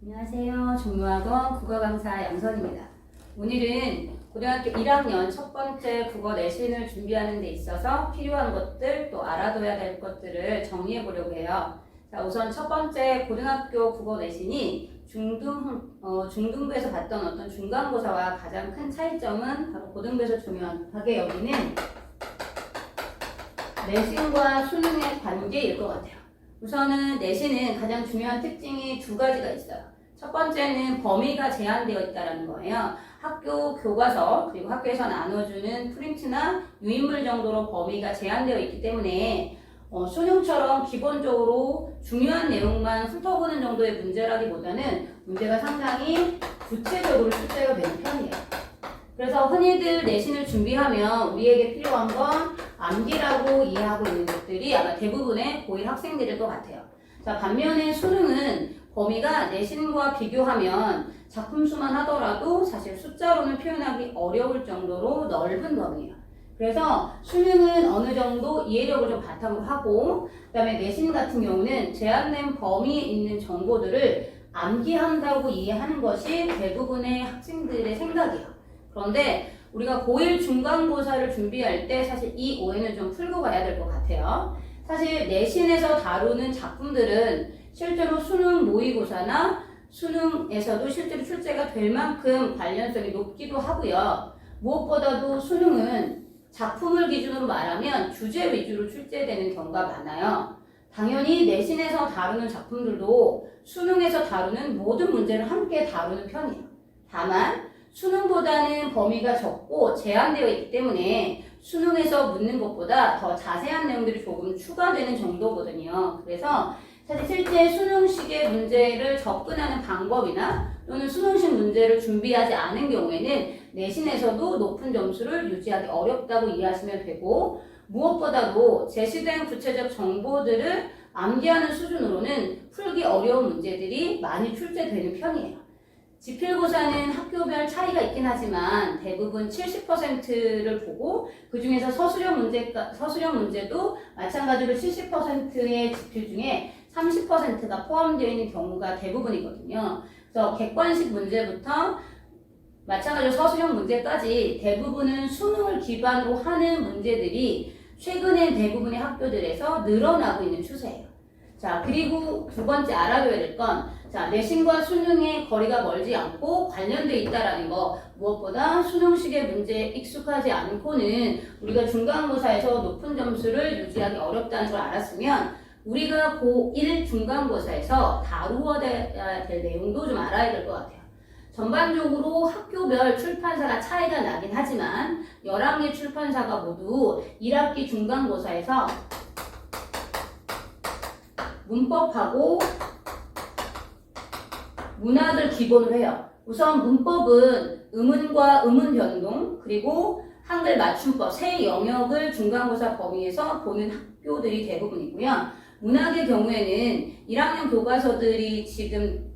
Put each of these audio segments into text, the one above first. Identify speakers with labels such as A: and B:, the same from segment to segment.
A: 안녕하세요. 종로학원 국어강사 양선입니다. 오늘은 고등학교 1학년 첫 번째 국어 내신을 준비하는 데 있어서 필요한 것들 또 알아둬야 될 것들을 정리해 보려고 해요. 자, 우선 첫 번째 고등학교 국어 내신이 중등부에서 봤던 어떤 중간고사와 가장 큰 차이점은 바로 고등부에서 중요하게 여기는 내신과 수능의 관계일 것 같아요. 우선은 내신은 가장 중요한 특징이 두 가지가 있어요. 첫 번째는 범위가 제한되어 있다는 거예요. 학교 교과서 그리고 학교에서 나눠주는 프린트나 유인물 정도로 범위가 제한되어 있기 때문에 수능처럼 기본적으로 중요한 내용만 훑어보는 정도의 문제라기보다는 문제가 상당히 구체적으로 출제가 되는 편이에요. 그래서 흔히들 내신을 준비하면 우리에게 필요한 건 암기라고 이해하고 있는 것들이 아마 대부분의 고1 학생들일 것 같아요. 자, 반면에 수능은 범위가 내신과 비교하면 작품 수만 하더라도 사실 숫자로는 표현하기 어려울 정도로 넓은 범위예요. 그래서 수능은 어느 정도 이해력을 좀 바탕으로 하고 그 다음에 내신 같은 경우는 제한된 범위에 있는 정보들을 암기한다고 이해하는 것이 대부분의 학생들의 생각이에요. 그런데 우리가 고1 중간고사를 준비할 때 사실 이 오해는 좀 풀고 가야 될 것 같아요. 사실 내신에서 다루는 작품들은 실제로 수능 모의고사나 수능에서도 실제로 출제가 될 만큼 관련성이 높기도 하고요. 무엇보다도 수능은 작품을 기준으로 말하면 주제 위주로 출제되는 경우가 많아요. 당연히 내신에서 다루는 작품들도 수능에서 다루는 모든 문제를 함께 다루는 편이에요. 다만 수능보다는 범위가 적고 제한되어 있기 때문에 수능에서 묻는 것보다 더 자세한 내용들이 조금 추가되는 정도거든요. 그래서 사실 실제 수능식의 문제를 접근하는 방법이나 또는 수능식 문제를 준비하지 않은 경우에는 내신에서도 높은 점수를 유지하기 어렵다고 이해하시면 되고, 무엇보다도 제시된 구체적 정보들을 암기하는 수준으로는 풀기 어려운 문제들이 많이 출제되는 편이에요. 지필고사는 학교별 차이가 있긴 하지만 대부분 70%를 보고 그 중에서 서술형 문제도 마찬가지로 70%의 지필 중에 30%가 포함되어 있는 경우가 대부분이거든요. 그래서 객관식 문제부터 마찬가지로 서술형 문제까지 대부분은 수능을 기반으로 하는 문제들이 최근에 대부분의 학교들에서 늘어나고 있는 추세예요. 자, 그리고 두 번째 알아둬야 될 건, 자, 내신과 수능의 거리가 멀지 않고 관련되어 있다라는 거, 무엇보다 수능식의 문제에 익숙하지 않고는 우리가 중간고사에서 높은 점수를 유지하기 어렵다는 걸 알았으면 우리가 고1 중간고사에서 다루어야 될 내용도 좀 알아야 될 것 같아요. 전반적으로 학교별 출판사가 차이가 나긴 하지만 11개 출판사가 모두 1학기 중간고사에서 문법하고 문학을 기본으로 해요. 우선 문법은 음운과 음운 변동 그리고 한글 맞춤법 세 영역을 중간고사 범위에서 보는 학교들이 대부분이고요. 문학의 경우에는 1학년 교과서들이 지금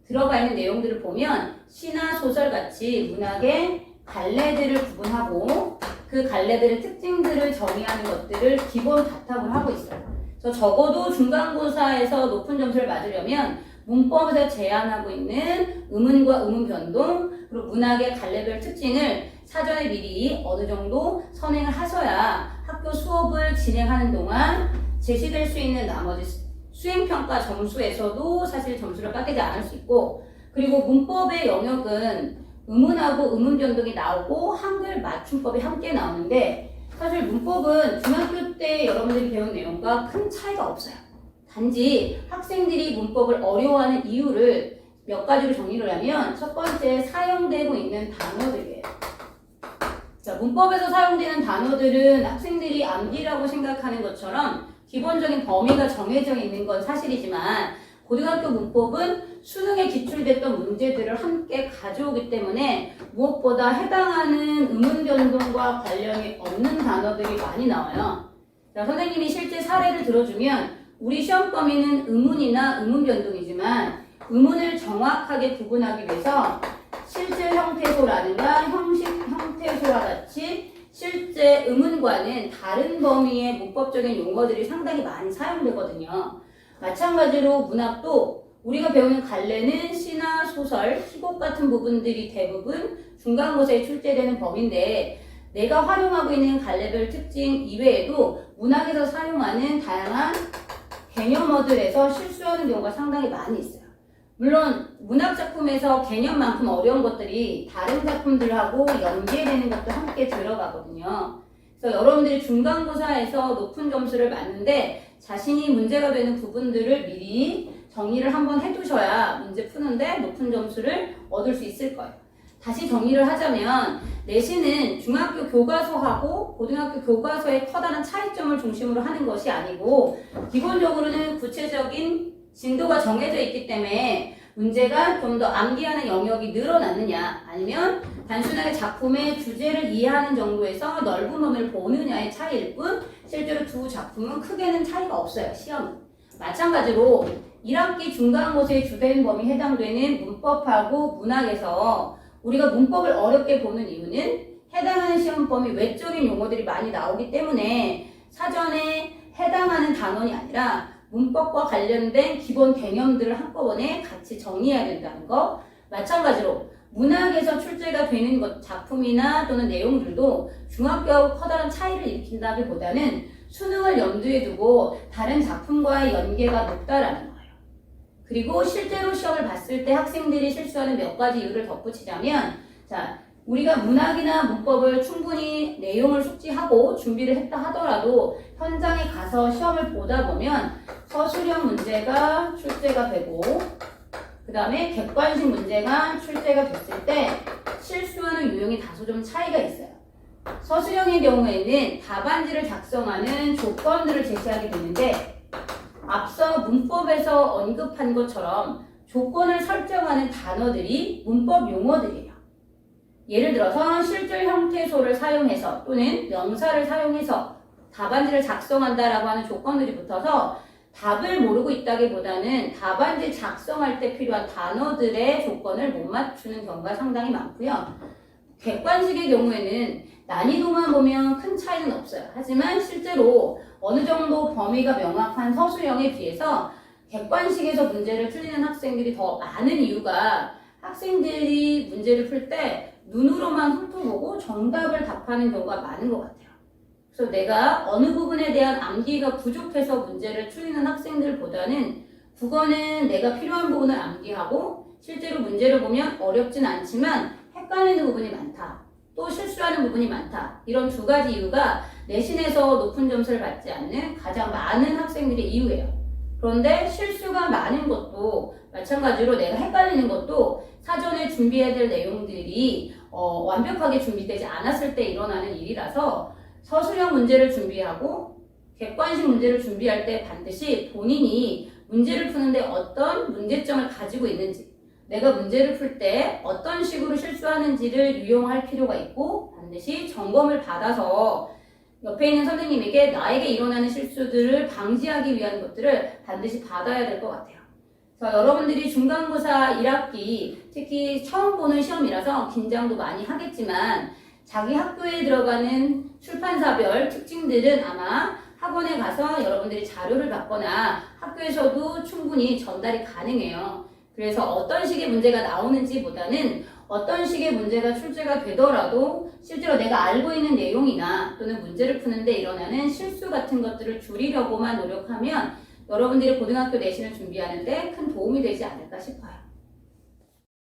A: 들어가 있는 내용들을 보면 시나 소설같이 문학의 갈래들을 구분하고 그 갈래들의 특징들을 정의하는 것들을 기본 바탕으로 하고 있어요. 그래서 적어도 중간고사에서 높은 점수를 맞으려면 문법에서 제한하고 있는 음운과 음운 변동 그리고 문학의 갈래별 특징을 사전에 미리 어느 정도 선행을 하셔야 학교 수업을 진행하는 동안 제시될 수 있는 나머지 수행평가 점수에서도 사실 점수를 깎이지 않을 수 있고, 그리고 문법의 영역은 음운하고 음운 변동이 나오고 한글 맞춤법이 함께 나오는데 사실 문법은 중학교 때 여러분들이 배운 내용과 큰 차이가 없어요. 단지 학생들이 문법을 어려워하는 이유를 몇 가지로 정리를 하면 첫 번째 사용되고 있는 단어들이에요. 자, 문법에서 사용되는 단어들은 학생들이 암기라고 생각하는 것처럼 기본적인 범위가 정해져 있는 건 사실이지만 고등학교 문법은 수능에 기출됐던 문제들을 함께 가져오기 때문에 무엇보다 해당하는 음운 변동과 관련이 없는 단어들이 많이 나와요. 자, 선생님이 실제 사례를 들어주면 우리 시험 범위는 음운이나 음운 변동이지만 음운을 정확하게 구분하기 위해서 실질 형태소라든가 형식 형태소와 같이 실제 음운과는 다른 범위의 문법적인 용어들이 상당히 많이 사용되거든요. 마찬가지로 문학도 우리가 배우는 갈래는 시 시나 소설, 희곡 같은 부분들이 대부분 중간고사에 출제되는 범위인데 내가 활용하고 있는 갈래별 특징 이외에도 문학에서 사용하는 다양한 개념어들에서 실수하는 경우가 상당히 많이 있어요. 물론 문학 작품에서 개념만큼 어려운 것들이 다른 작품들하고 연계되는 것도 함께 들어가거든요. 그래서 여러분들이 중간고사에서 높은 점수를 맞는데 자신이 문제가 되는 부분들을 미리 정리를 한번 해두셔야 문제 푸는데 높은 점수를 얻을 수 있을 거예요. 다시 정리를 하자면 내신은 중학교 교과서하고 고등학교 교과서의 커다란 차이점을 중심으로 하는 것이 아니고 기본적으로는 구체적인 진도가 정해져 있기 때문에 문제가 좀 더 암기하는 영역이 늘어났느냐 아니면 단순하게 작품의 주제를 이해하는 정도에서 넓은 범위를 보느냐의 차이일 뿐 실제로 두 작품은 크게는 차이가 없어요. 시험은. 마찬가지로 1학기 중간고사의 주된 범위에 해당되는 문법하고 문학에서 우리가 문법을 어렵게 보는 이유는 해당하는 시험 범위 외적인 용어들이 많이 나오기 때문에 사전에 해당하는 단원이 아니라 문법과 관련된 기본 개념들을 한꺼번에 같이 정리해야 된다는 거. 마찬가지로 문학에서 출제가 되는 것, 작품이나 또는 내용들도 중학교하고 커다란 차이를 일으킨다기보다는 수능을 염두에 두고 다른 작품과의 연계가 높다라는 거예요. 그리고 실제로 시험을 봤을 때 학생들이 실수하는 몇 가지 이유를 덧붙이자면, 자, 우리가 문학이나 문법을 충분히 내용을 숙지하고 준비를 했다 하더라도 현장에 가서 시험을 보다 보면 서술형 문제가 출제가 되고 그 다음에 객관식 문제가 출제가 됐을 때 실수하는 유형이 다소 좀 차이가 있어요. 서술형의 경우에는 답안지를 작성하는 조건들을 제시하게 되는데 앞서 문법에서 언급한 것처럼 조건을 설정하는 단어들이 문법 용어들이에요. 예를 들어서 실질 형태소를 사용해서 또는 명사를 사용해서 답안지를 작성한다라고 하는 조건들이 붙어서 답을 모르고 있다기보다는 답안지 작성할 때 필요한 단어들의 조건을 못 맞추는 경우가 상당히 많고요. 객관식의 경우에는 난이도만 보면 큰 차이는 없어요. 하지만 실제로 어느 정도 범위가 명확한 서술형에 비해서 객관식에서 문제를 틀리는 학생들이 더 많은 이유가 학생들이 문제를 풀 때 눈으로만 훑어보고 정답을 답하는 경우가 많은 것 같아요. 그래서 내가 어느 부분에 대한 암기가 부족해서 문제를 풀리는 학생들보다는 국어는 내가 필요한 부분을 암기하고 실제로 문제를 보면 어렵진 않지만 헷갈리는 부분이 많다. 또 실수하는 부분이 많다. 이런 두 가지 이유가 내신에서 높은 점수를 받지 않는 가장 많은 학생들의 이유예요. 그런데 실수가 많은 것도 마찬가지로 내가 헷갈리는 것도 사전에 준비해야 될 내용들이 완벽하게 준비되지 않았을 때 일어나는 일이라서 서술형 문제를 준비하고 객관식 문제를 준비할 때 반드시 본인이 문제를 푸는데 어떤 문제점을 가지고 있는지 내가 문제를 풀 때 어떤 식으로 실수하는지를 유용할 필요가 있고 반드시 점검을 받아서 옆에 있는 선생님에게 나에게 일어나는 실수들을 방지하기 위한 것들을 반드시 받아야 될 것 같아요. 그래서 여러분들이 중간고사 1학기 특히 처음 보는 시험이라서 긴장도 많이 하겠지만 자기 학교에 들어가는 출판사별 특징들은 아마 학원에 가서 여러분들이 자료를 받거나 학교에서도 충분히 전달이 가능해요. 그래서 어떤 식의 문제가 나오는지보다는 어떤 식의 문제가 출제가 되더라도 실제로 내가 알고 있는 내용이나 또는 문제를 푸는데 일어나는 실수 같은 것들을 줄이려고만 노력하면 여러분들이 고등학교 내신을 준비하는데 큰 도움이 되지 않을까 싶어요.